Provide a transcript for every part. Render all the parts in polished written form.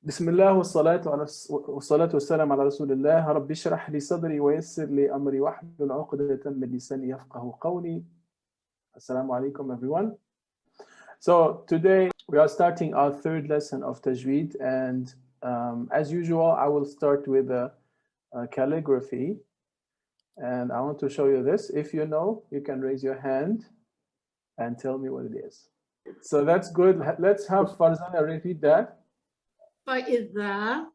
بسم الله والصلاة والسلام على رسول الله رب اشرح لي صدري ويسر لي أمري واحلل عقدة من لساني يفقهوا قولي. Assalamu alaikum everyone. So today we are starting our third lesson of Tajweed, and as usual I will start with a calligraphy, and I want to show you this. If you know, you can raise your hand and tell me what it is. So that's good. Let's have Farzana repeat that. فإذا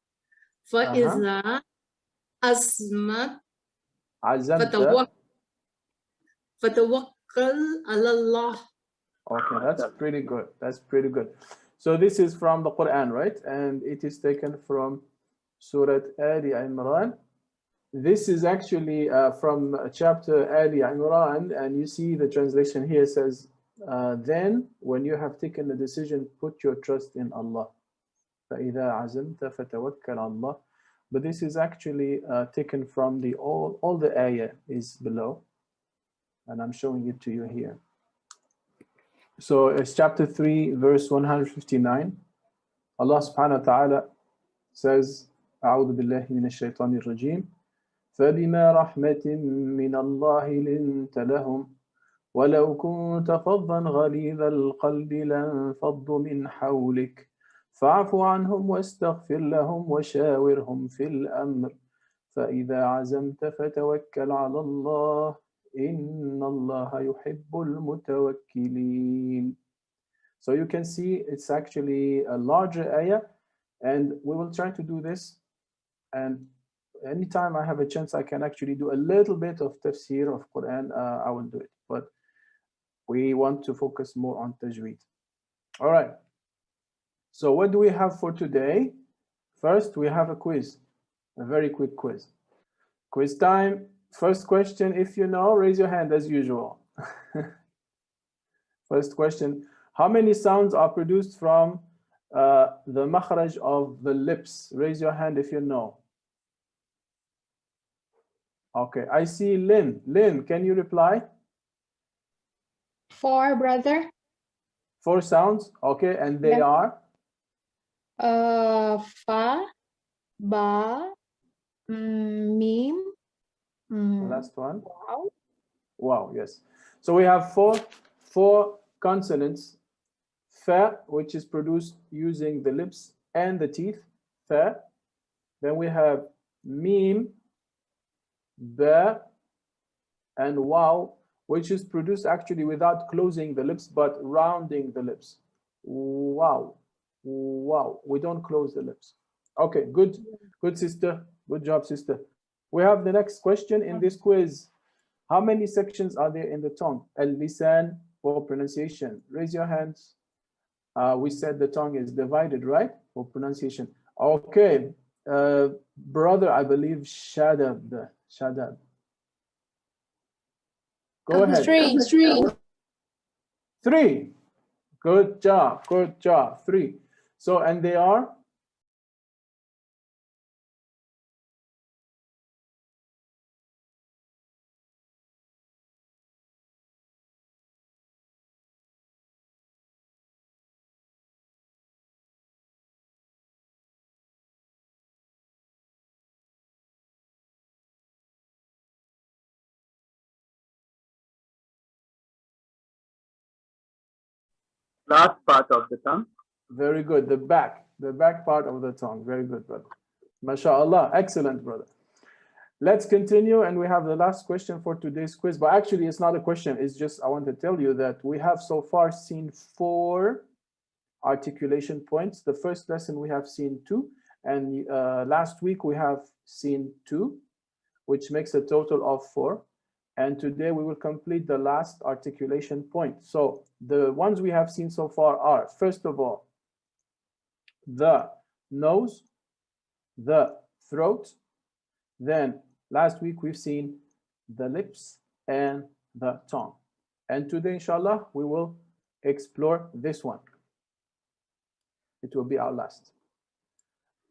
أزمت فتوكل على الله. Okay, that's pretty good. That's pretty good. So this is from the Quran, right? And it is taken from Surah Ali Imran. This is actually from chapter Ali Imran, and you see the translation here says, then when you have taken the decision, put your trust in Allah. فَإِذَا عَزَمْتَ فَتَوَكَّلْ عَلَى اللَّهِ. But this is actually taken from the all the ayah is below, and I'm showing it to you here. So it's chapter 3, verse 159. Allah subhanahu wa ta'ala says, أعوذ بالله من الشيطان الرجيم فبما رحمة من الله لنت لهم ولو كنت فظا غليظ القلب لانفضوا من حولك فاعف عنهم واستغفر لهم وشاورهم في الأمر فإذا عزمت فتوكل على الله إن الله يحب المتوكلين. So you can see it's actually a larger ayah, and we will try to do this, and anytime I have a chance I can actually do a little bit of tafsir of Quran, I will do it, but we want to focus more on Tajweed. All right. So what do we have for today? First, we have a quiz, a very quick quiz. Quiz time. First question, if you know, raise your hand as usual. First question, how many sounds are produced from the makhraj of the lips? Raise your hand if you know. Okay, I see Lynn. Lynn, can you reply? 4, brother. 4 sounds, okay, and they are? Fa, ba, mim. The last one? Wow. Wow, yes. So we have four consonants. Fa, which is produced using the lips and the teeth. Fa. Then we have mim, ba, and wow, which is produced actually without closing the lips but rounding the lips. Wow. Wow. We don't close the lips. Okay, good sister. Good job, sister. We have the next question in this quiz. How many sections are there in the tongue? Al-lisan for pronunciation. Raise your hands. We said the tongue is divided, right? For pronunciation. Okay. Brother, I believe Shadab. Go ahead. 3. Good job. 3. So, and they are? Last part of the tongue. Very good. The back part of the tongue. Very good, brother. MashaAllah. Excellent, brother. Let's continue, and we have the last question for today's quiz. But actually, it's not a question. It's just I want to tell you that we have so far seen 4 articulation points. The first lesson we have seen 2, and last week we have seen 2, which makes a total of 4. And today we will complete the last articulation point. So the ones we have seen so far are, first of all, the nose, the throat. Then last week we've seen the lips and the tongue. And today, inshallah, we will explore this one. It will be our last.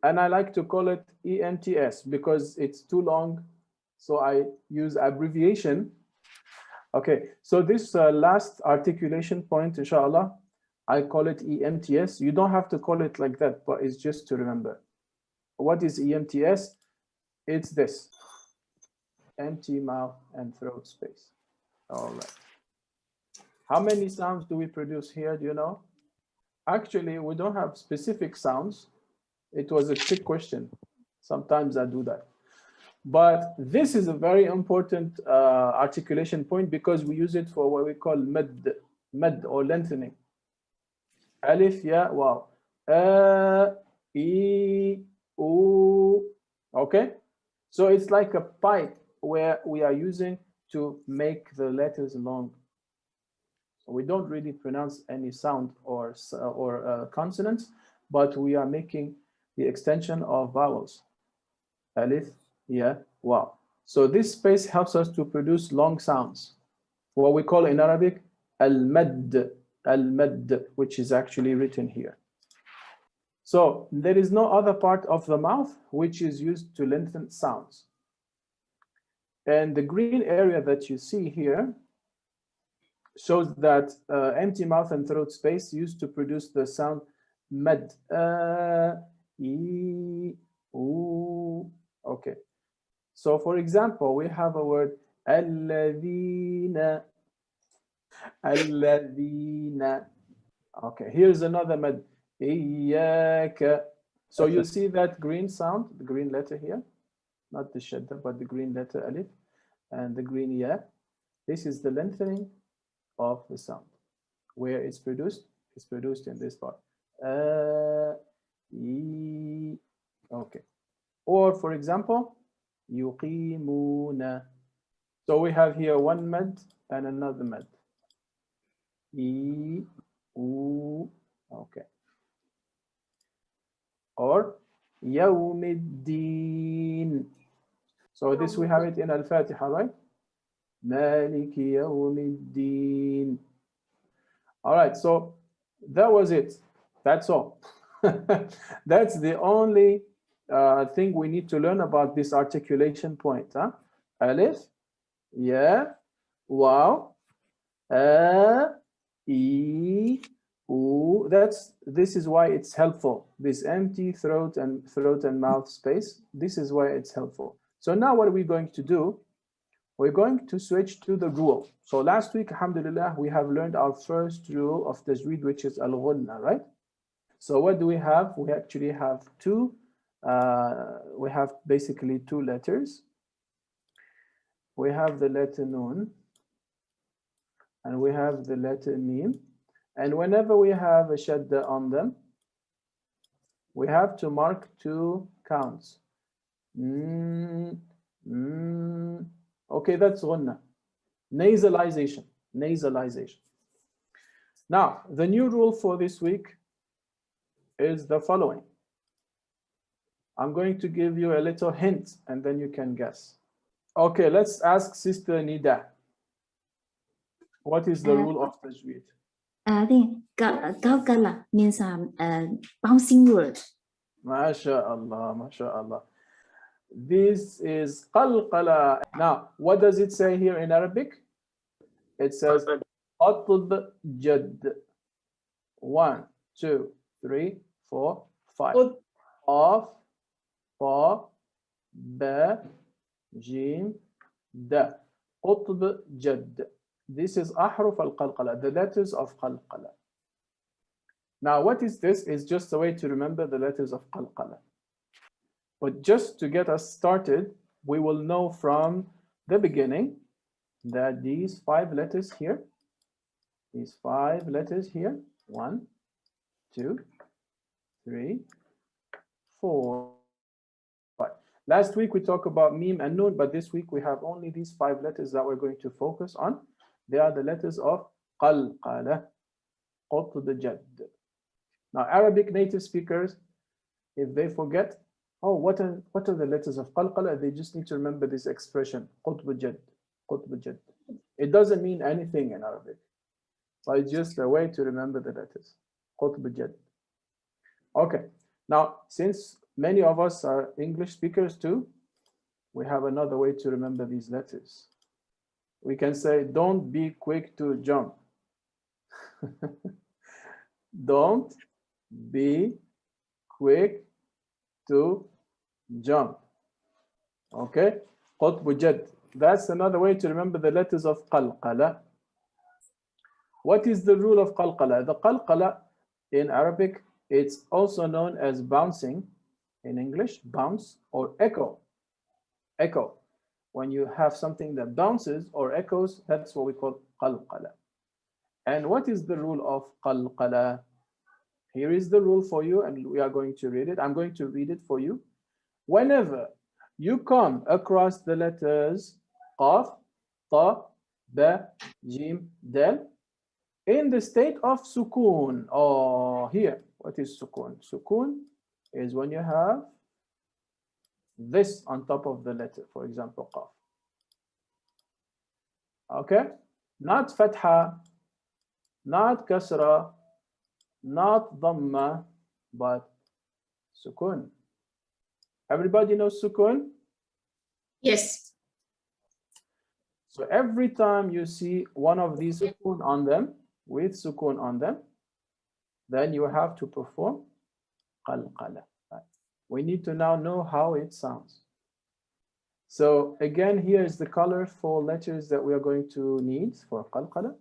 And I like to call it ENTS because it's too long, so I use abbreviation. Okay, so this last articulation point, inshallah, I call it EMTS. You don't have to call it like that, but it's just to remember. What is EMTS? It's this. Empty mouth and throat space. All right. How many sounds do we produce here? Do you know? Actually, we don't have specific sounds. It was a trick question. Sometimes I do that. But this is a very important articulation point because we use it for what we call med or lengthening. Alif, ya, wow. E, u. Okay? So it's like a pipe where we are using to make the letters long. So we don't really pronounce any sound or consonants, but we are making the extension of vowels. Alif, ya, wow. So this space helps us to produce long sounds. What we call in Arabic al-mad, which is actually written here. So there is no other part of the mouth which is used to lengthen sounds. And the green area that you see here shows that empty mouth and throat space used to produce the sound mad. E, u. Okay. So for example, we have a word alladhina. Alladhina. Okay, here's another mad. Iyaka. So you see that green sound, the green letter here, not the shadda, but the green letter alif and the green ya. This is the lengthening of the sound. Where it's produced in this part. Okay. Or for example, yuqimuna. So we have here one mad and another mad. E, u. Okay. Or yawmiddin. So this we have it in Al-Fatiha, right? Maliki yawmiddin. All right, so that was it. That's all. That's the only thing we need to learn about this articulation point. Huh? Alif, ya, wow, e, u. This is why it's helpful. This empty throat and mouth space. This is why it's helpful. So now what are we going to do? We're going to switch to the rule. So last week, alhamdulillah, we have learned our first rule of Tajweed, which is al-ghunna, right? So what do we have? We actually have we have basically two letters. We have the letter Nun, and we have the letter Mim. And whenever we have a shadda on them, we have to mark two counts. Okay, that's ghunna. Nasalization. Now, the new rule for this week is the following. I'm going to give you a little hint and then you can guess. Okay, let's ask Sister Nida. What is the rule of Tajweed? I think Kalkala means bouncing word. MashaAllah, MashaAllah. This is qalqala. Now, what does it say here in Arabic? It says atb jad. 1, 2, 3, 4, 5. Of, fa, ba, jim, da. Atb jad. This is ahruf al-qalqala, the letters of qalqala. Now, what is this? It's just a way to remember the letters of qalqala. But just to get us started, we will know from the beginning that these 5 letters here, 1, 2, 3, 4, 5. Last week we talked about Mim and Nun, but this week we have only these 5 letters that we're going to focus on. They are the letters of qalqala, qutb jad. Now, Arabic native speakers, if they forget, oh, what are the letters of qalqala? They just need to remember this expression, qutb jad. It doesn't mean anything in Arabic, but it's just a way to remember the letters, qutb jad. Okay, now, since many of us are English speakers too, we have another way to remember these letters. We can say, don't be quick to jump. Don't be quick to jump. Okay. قطب جد. That's another way to remember the letters of qalqala. What is the rule of qalqala? The qalqala in Arabic, it's also known as bouncing. In English, bounce or echo. Echo. When you have something that bounces or echoes, that's what we call qalqala. And what is the rule of qalqala? Here is the rule for you, and we are going to read it. I'm going to read it for you. Whenever you come across the letters qaf, ta, ba, jim, dal, in the state of sukoon, or here, what is sukoon? Sukoon is when you have this on top of the letter, for example, qaf. Okay? Not fatha, not kasra, not dhamma, but sukoon. Everybody knows sukoon? Yes. So every time you see one of these sukoon on them, with sukoon on them, then you have to perform qalqala. We need to now know how it sounds. So again, here is the colorful letters that we are going to need for qalqala.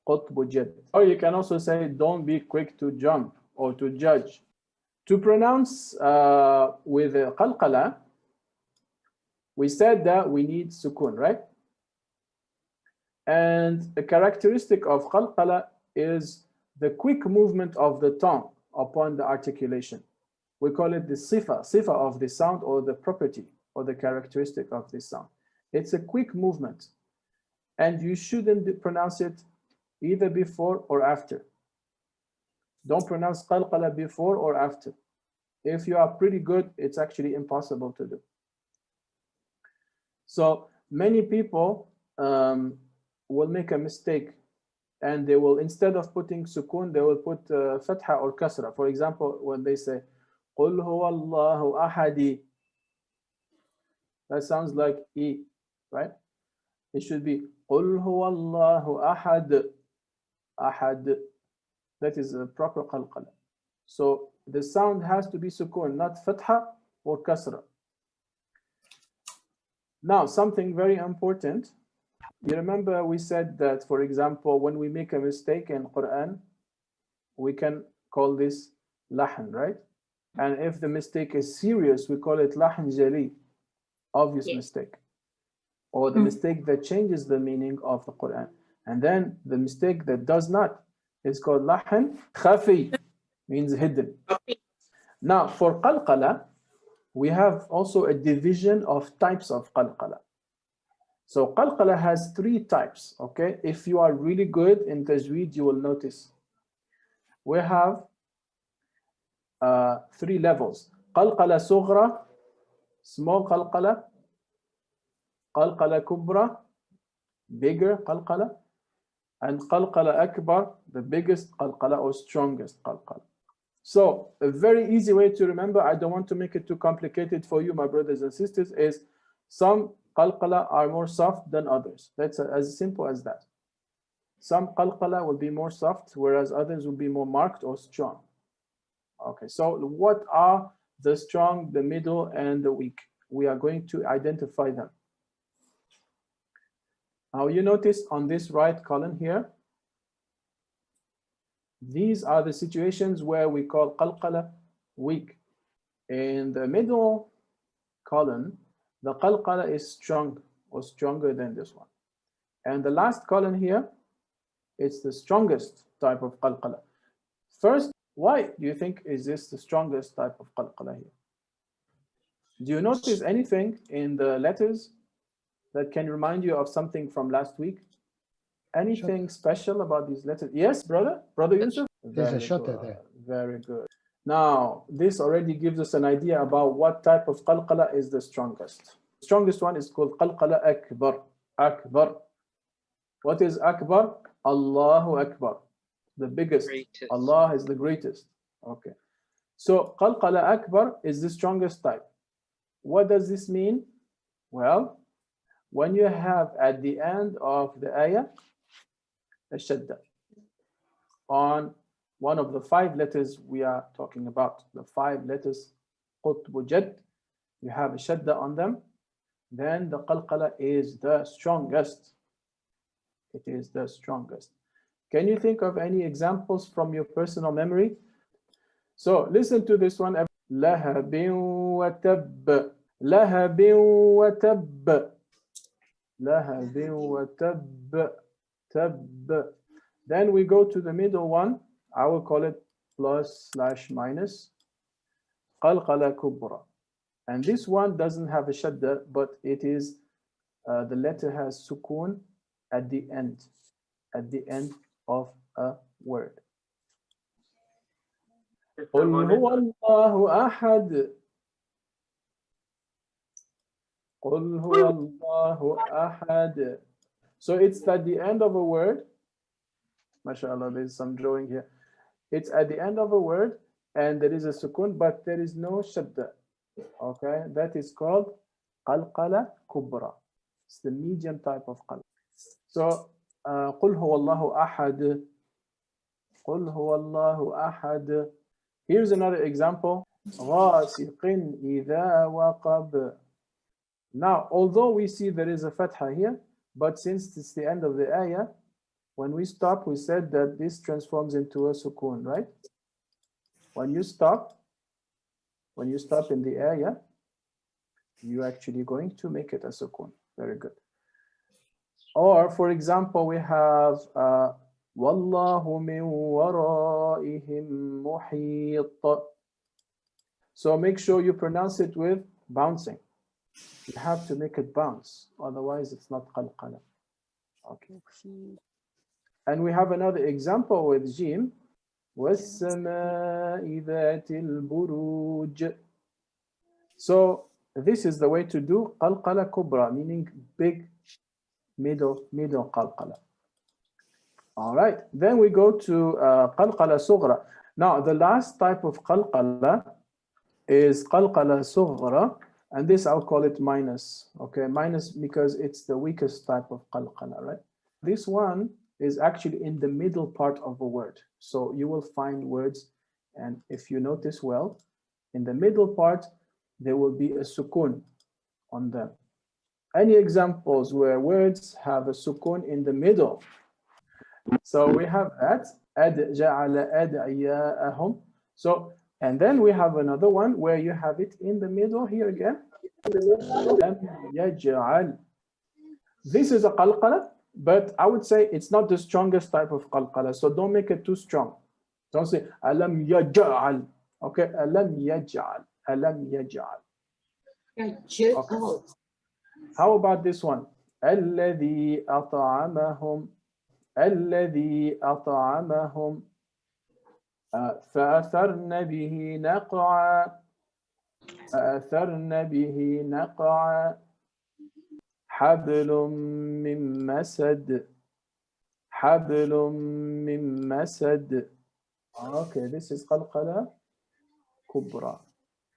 Qutb jad. Or you can also say, don't be quick to jump or to judge. To pronounce with qalqala, we said that we need sukoon, right? And a characteristic of qalqala is the quick movement of the tongue upon the articulation. We call it the sifa of the sound, or the property or the characteristic of this sound. It's a quick movement, and you shouldn't pronounce it either before or after. Don't pronounce qalqala before or after. If you are pretty good, it's actually impossible to do. So many people will make a mistake, and they will, instead of putting sukoon, they will put fatha or kasra. For example, when they say قُلْ هُوَ اللَّهُ أَحَدِ, that sounds like E, right? It should be قُلْ هُوَ اللَّهُ أَحَدْ. أحد. That is a proper qalqala. So the sound has to be sukoon, not fatha or kasra. Now, something very important. You remember we said that, for example, when we make a mistake in Quran, we can call this lahan, right? And if the mistake is serious, we call it lahan jali, obvious mistake, or the mistake that changes the meaning of the Quran. And then the mistake that does not is called lahan khafi, means hidden. Now, for qalqala, we have also a division of types of qalqala. So qalqala has 3 types, okay? If you are really good in Tajweed, you will notice. We have 3 levels. Qalqala sughra, small qalqala. Qalqala kubra, bigger qalqala. And qalqala akbar, the biggest qalqala or strongest qalqala. So a very easy way to remember, I don't want to make it too complicated for you, my brothers and sisters, is some qalqala are more soft than others. That's as simple as that. Some qalqala will be more soft, whereas others will be more marked or strong. Okay, so what are the strong, the middle, and the weak? We are going to identify them. Now you notice on this right column here, these are the situations where we call qalqala weak. In the middle column, the qalqala is strong or stronger than this one. And the last column here, it's the strongest type of qalqala. First, why do you think is this the strongest type of qalqala here? Do you notice anything in the letters that can remind you of something from last week? Anything special about these letters? Yes, brother Yusuf? There's a shutter there. Very good. Now, this already gives us an idea about what type of qalqala is the strongest. The strongest one is called qalqala akbar. Akbar. What is akbar? Allahu Akbar. The biggest. Greatest. Allah is the greatest. Okay. So qalqala akbar is the strongest type. What does this mean? Well, when you have at the end of the ayah, a shadda. on one of the 5 letters we are talking about. The 5 letters, qutb jad, you have a shadda on them, then the qalqala is the strongest. It is the strongest. Can you think of any examples from your personal memory? So listen to this one. لهب وتب لهب وتب لهب وتب تب. Then we go to the middle one. I will call it plus/minus. قلقلة كبرى. And this one doesn't have a shadda, but it is the letter has sukun at the end of a word. قل هو الله أحد قل هو الله أحد. So it's at the end of a word. MashaAllah, there's some drawing here. It's at the end of a word and there is a sukun, but there is no shadda. Okay, that is called qalqala kubra. It's the medium type of qalqala. So قل هو الله أحد قل هو الله أحد. Here's another example. غاسق إذا وقب. Now, although we see there is a fatha here, but since it's the end of the ayah, when we stop, we said that this transforms into a sukun, right? When you stop in the ayah, you're actually going to make it a sukun. Very good. Or, for example, we have Wallahu min waraihim muhit. So make sure you pronounce it with bouncing. You have to make it bounce, otherwise it's not qalqala. Okay. And we have another example with jim. وَالسَّمَاءِ ذَاتِ الْبُرُوجِ. So this is the way to do qalqala kubra, meaning big middle qalqala. All right, then we go to qalqala sughra. Now the last type of qalqala is qalqala sughra, and this I'll call it minus. Okay, minus because it's the weakest type of qalqala, right? This one is actually in the middle part of a word. So you will find words, and if you notice well, in the middle part, there will be a sukun on them. Any examples where words have a sukun in the middle? So we have that, ad ja'ala ad'iya'ahum. So, and then we have another one where you have it in the middle here again. Lam yaj'al. This is a qalqala, but I would say it's not the strongest type of qalqala. So don't make it too strong. Don't say alam yaj'al. Okay, alam yaj'al. Alam yaj'al. Okay. How about this one? الذي أطعمهم الذي أطعمهم فأثرن به نقعا فأثرن به نقعا حبل من مسد حبل من مسد. Okay, this is qalqala kubra.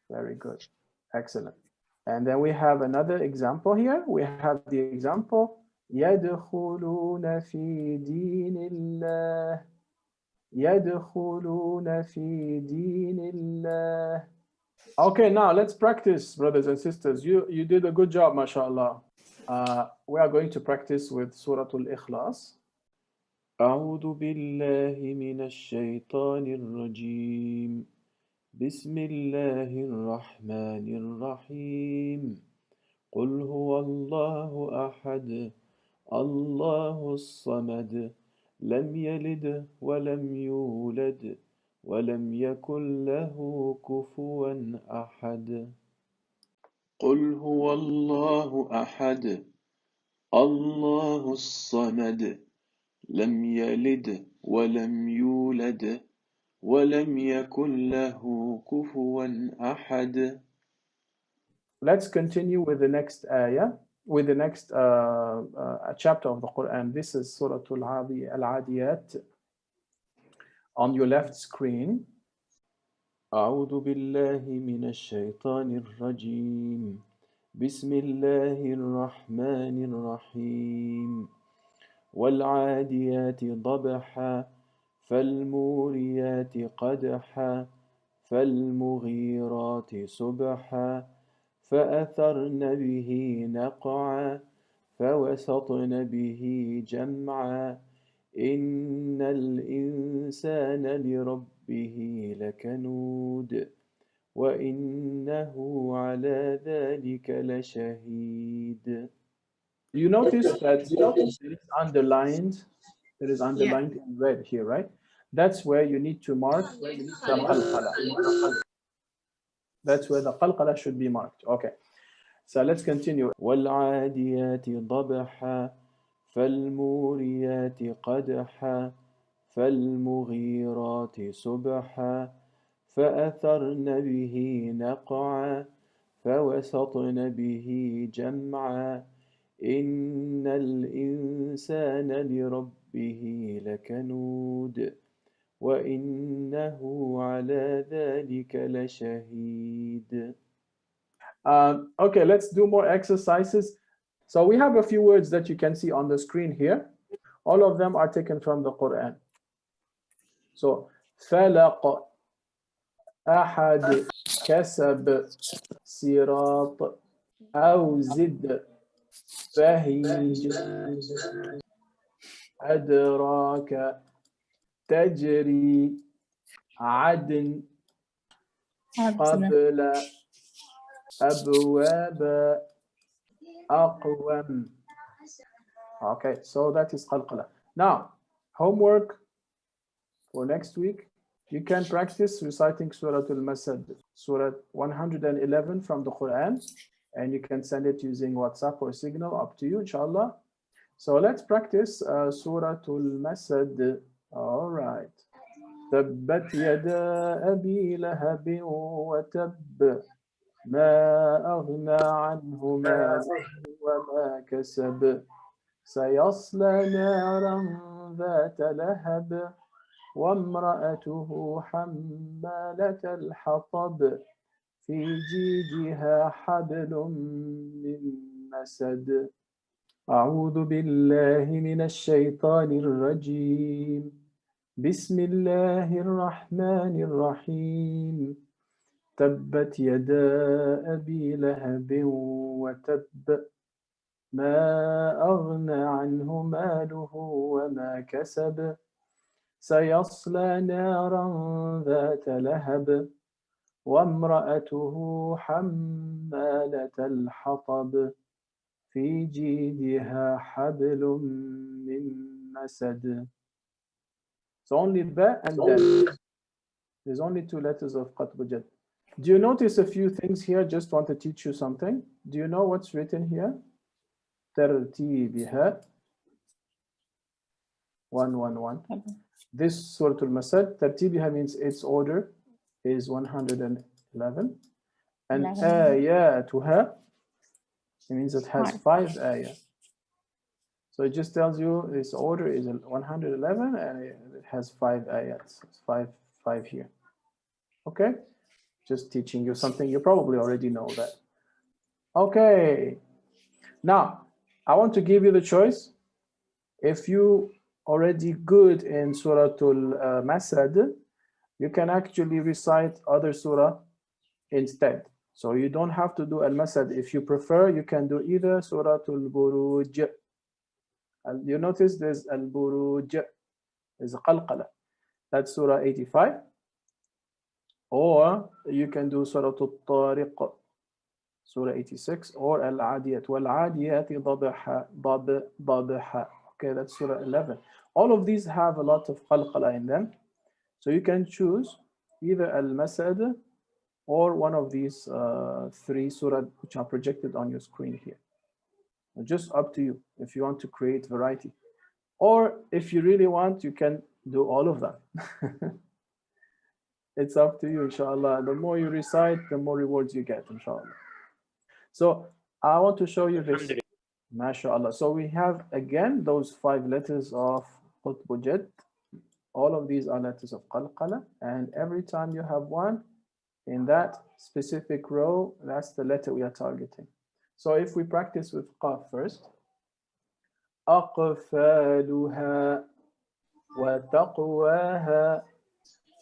Very good. Excellent. And then we have another example here. We have the example يدخلون في دين الله يدخلون في دين الله. Okay, now let's practice, brothers and sisters. You did a good job, mashallah. We are going to practice with Surah Al-Ikhlas. أعوذ بالله من الشيطان الرجيم. بسم الله الرحمن الرحيم. قل هو الله أحد الله الصمد لم يلد ولم يولد ولم يكن له كفوا أحد. قل هو الله أحد الله الصمد لم يلد ولم يولد ولم يكن له كفوا أحد. Let's continue with the next ayah, with the next chapter of the Quran. This is Surah Al-Adiyat on your left screen. أعوذ بالله من الشيطان الرجيم. بسم الله الرحمن الرحيم. والعاديات ضبحا فالموريات قدحا فالمغيرات صبحا فأثرن به نقعا فوسطن به جمعا إن الإنسان لربه لكنود وإنه على ذلك لشهيد. You notice that it is underlined. It is underlined in red here, right? That's where you need to mark the qalqala. That's where the qalqala should be marked. Okay. So let's continue. والعاديات ضبحا فالموريات قدحا فالمغيرات صبحا فأثرن به نقعا فوسطن به جمعا إن الإنسان لربه لكنود وإنه على ذلك لشهيد. Okay, let's do more exercises. So we have a few words that you can see on the screen here. All of them are taken from the Quran. So, فلق, أحد, كسب, صراط, أوزد, فهيج, أدراك, تجري, عدن, قبل, أبواب, أقوم. Okay, so that is qalqala. Now, homework for next week. You can practice reciting Surah Al-Masad, Surah 111 from the Quran, and you can send it using WhatsApp or Signal, up to you, inshallah. So let's practice Surah Al-Masad. All right. تبت يدا أبي لهب وتب ما أغنى عنه ماله وما كسب سيصلى نارا ذات لهب وامرأته حمالة الحطب في جيدها حبل من مسد أعوذ بالله من الشيطان الرجيم بسم الله الرحمن الرحيم تبت يدا أبي لهب وتب ما أغنى عنه ماله وما كسب سيصلى نارا ذات لهب وامرأته حمالة الحطب في جيدها حبل من مسد. So only ba and dal. There's only two letters of qatb. Do you notice a few things here? Just want to teach you something. Do you know what's written here? ترتيبها 111. This Surah Al-Masad, ترتيبها means its order is 111. And ayatuha, it means it has 5 ayah. So it just tells you its order is 111 and it has 5 ayats. It's five here. Okay? Just teaching you something. You probably already know that. Okay. Now, I want to give you the choice. If you already good in Surah Al-Masad, you can actually recite other surah instead. So you don't have to do Al-Masad. If you prefer, you can do either Surah Al-Buruj. You notice there's Al-Buruj, there's Qalqala. That's Surah 85. Or you can do Surah Al-Tariq, Surah 86, or Al-Adiyat. Wal-Adiyati Dabiha. Okay, that's Surah 11. All of these have a lot of Qalqala in them. So you can choose either Al-Masad or one of these 3 surah which are projected on your screen here. Just up to you if you want to create variety. Or if you really want, you can do all of them. It's up to you, inshallah. The more you recite, the more rewards you get, inshallah. So I want to show you this. MashaAllah. So we have again those 5 letters of Qutb Jad. All of these are letters of Qalqala. And every time you have one in that specific row, that's the letter we are targeting. So if we practice with Qaf first. أقفالها وتقواها.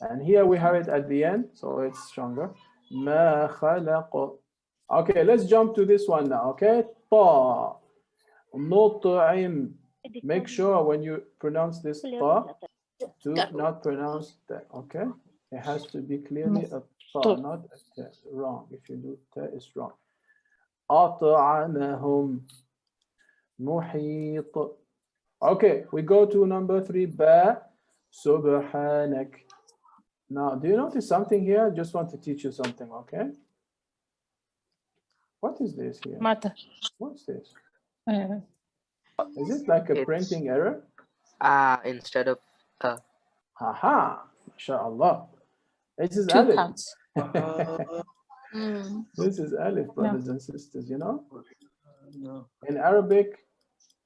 And here we have it at the end, so it's stronger. ما خلق. Okay, let's jump to this one now, okay? طا. نطعم. Make sure when you pronounce this طا to not pronounce that, okay? It has to be clearly a طا, not a ta. Wrong. If you do ta, it's wrong. أطعمهم محيط. Okay, we go to number 3, ba. سبحانك. Now, do you notice something here? I just want to teach you something, okay? What is this here? Mata. What's this? Is it like a It's- printing error? Instead of Haha, mashallah. This is 2 alif. counts. This is alif, brothers and sisters, you know? In Arabic,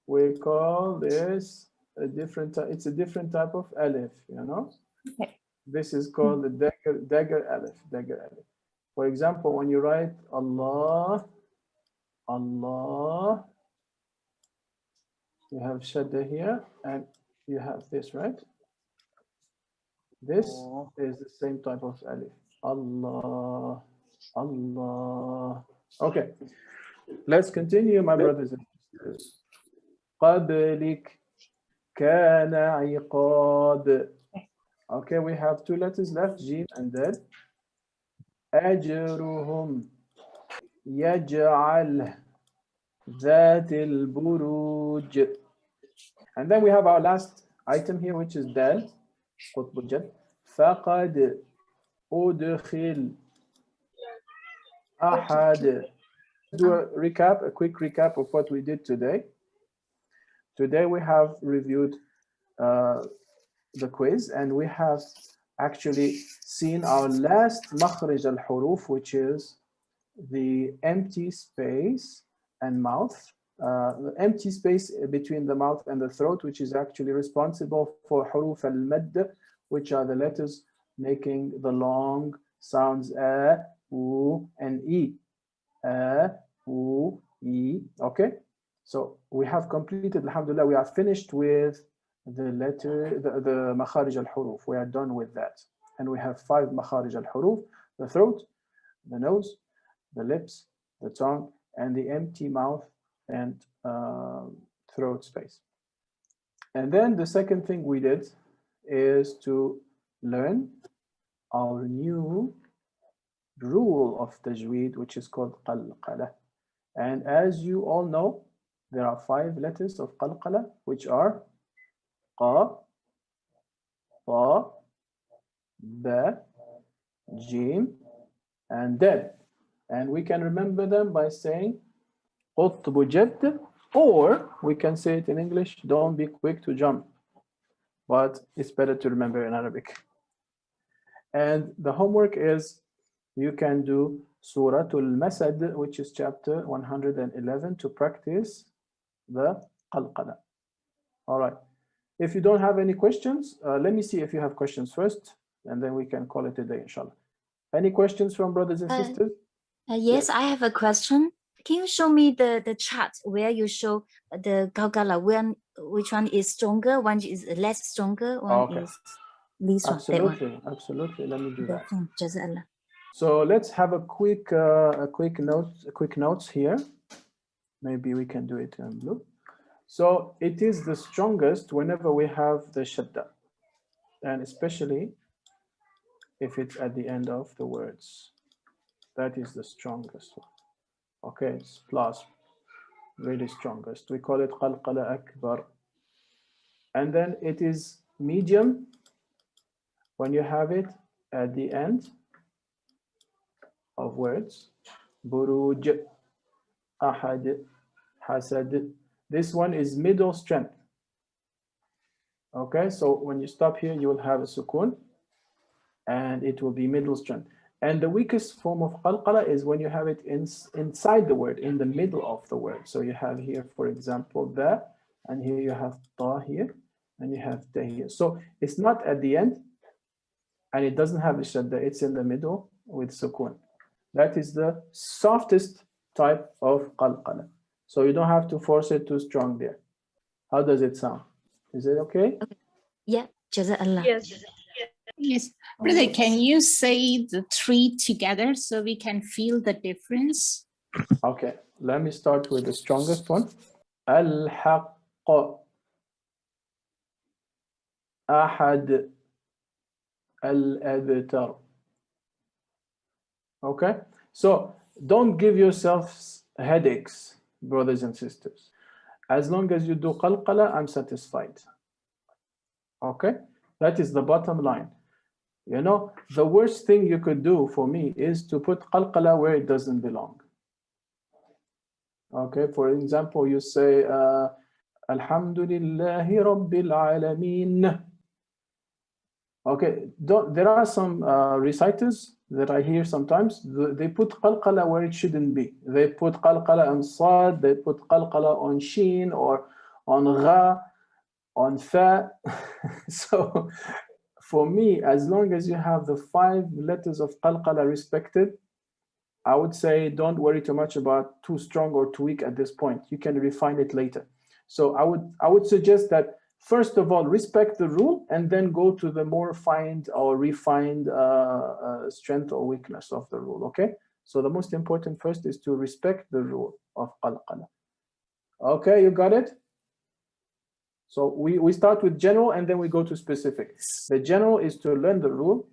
we call this a different, it's a different type of alif, you know? Okay. This is called the dagger alif, dagger alif. For example, when you write Allah, Allah, you have shadda here, and you have this, right? This is the same type of alif. Allah, Allah. Okay, let's continue, my brothers and sisters. قبلك كان عقاب. Okay, we have 2 letters left, Jim and Dal. أجرهم يجعل ذات البروج. And then we have our last item here, which is Dal. قطب الجد. فقد أدخل أحد. Do a recap, a quick recap of what we did today. Today we have reviewed the quiz, and we have actually seen our last makhrij al-huruf, which is the empty space and mouth, the empty space between the mouth and the throat, which is actually responsible for huruf al-madd, which are the letters making the long sounds a, u, and e. A, u, e. Okay, so we have completed, alhamdulillah, we are finished with the letter, the makharij al-huruf. We are done with that. And we have 5 makharij al-huruf: the throat, the nose, the lips, the tongue, and the empty mouth and throat space. And then the second thing we did is to learn our new rule of tajweed, which is called qalqala. And as you all know, there are 5 letters of qalqala, which are qa, ta, ba, jim, and dal. And we can remember them by saying qutbu jadd, or we can say it in English, don't be quick to jump, but it's better to remember in Arabic. And the homework is you can do Suratul Masad, which is chapter 111, to practice the qalqala. All right. If you don't have any questions, let me see if you have questions first, and then we can call it a day, inshallah. Any questions from brothers and sisters? Yes, I have a question. Can you show me the chart where you show the qalqala? Which one is stronger? One is less stronger. One Okay. is least one. That one. Absolutely, absolutely. Let me do that. Jazakallah. So let's have a quick notes here. Maybe we can do it in blue. So it is the strongest whenever we have the shadda, and especially if it's at the end of the words. That is the strongest one. Okay, it's plus, really strongest. We call it qalqala akbar. And then it is medium when you have it at the end of words. Buruj, ahad, hasad. This one is middle strength. Okay, so when you stop here, you will have a sukun, and it will be middle strength. And the weakest form of qalqala is when you have it inside the word, in the middle of the word. So you have here, for example, the, and here you have ta here, and you have ta here. So it's not at the end, and it doesn't have the shadda, it's in the middle with sukun. That is the softest type of qalqala. So you don't have to force it too strong there. How does it sound? Is it okay? Yeah, Jazakallah. Yes. Brother, can you say the three together so we can feel the difference? Okay, let me start with the strongest one. Al-haqq. Ahad. Al-abtar. Okay, so don't give yourselves headaches, brothers and sisters. As long as you do qalqala, I'm satisfied. Okay, that is the bottom line. You know, the worst thing you could do for me is to put qalqala where it doesn't belong. Okay, for example, you say, Alhamdulillahi Rabbil Alameen. Okay, there are some reciters that I hear sometimes, they put qalqala where it shouldn't be. They put qalqala on sad, they put qalqala on sheen or on gha, on fa. So for me, as long as you have the 5 letters of qalqala respected, I would say don't worry too much about too strong or too weak at this point. You can refine it later. So I would suggest that first of all, respect the rule and then go to the more refined strength or weakness of the rule, okay? So the most important first is to respect the rule of qalqala. Okay, you got it? So we start with general and then we go to specific. The general is to learn the rule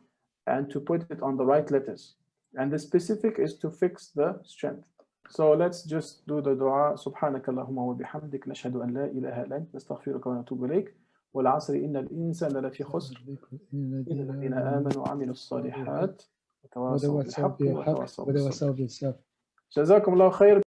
and to put it on the right letters. And the specific is to fix the strength. So let's just do the dua. Subhanaka Allahumma wa bihamdik nashhadu an la ilaha illa anta nastaghfiruka wa natubu ilayk. Wal 'asri innal insana lafi khusr illa alladhina amanu wa 'amilus salihat wa tawasaw bil haqqi wa tawasaw bis sabr. Jazakumullahu khair.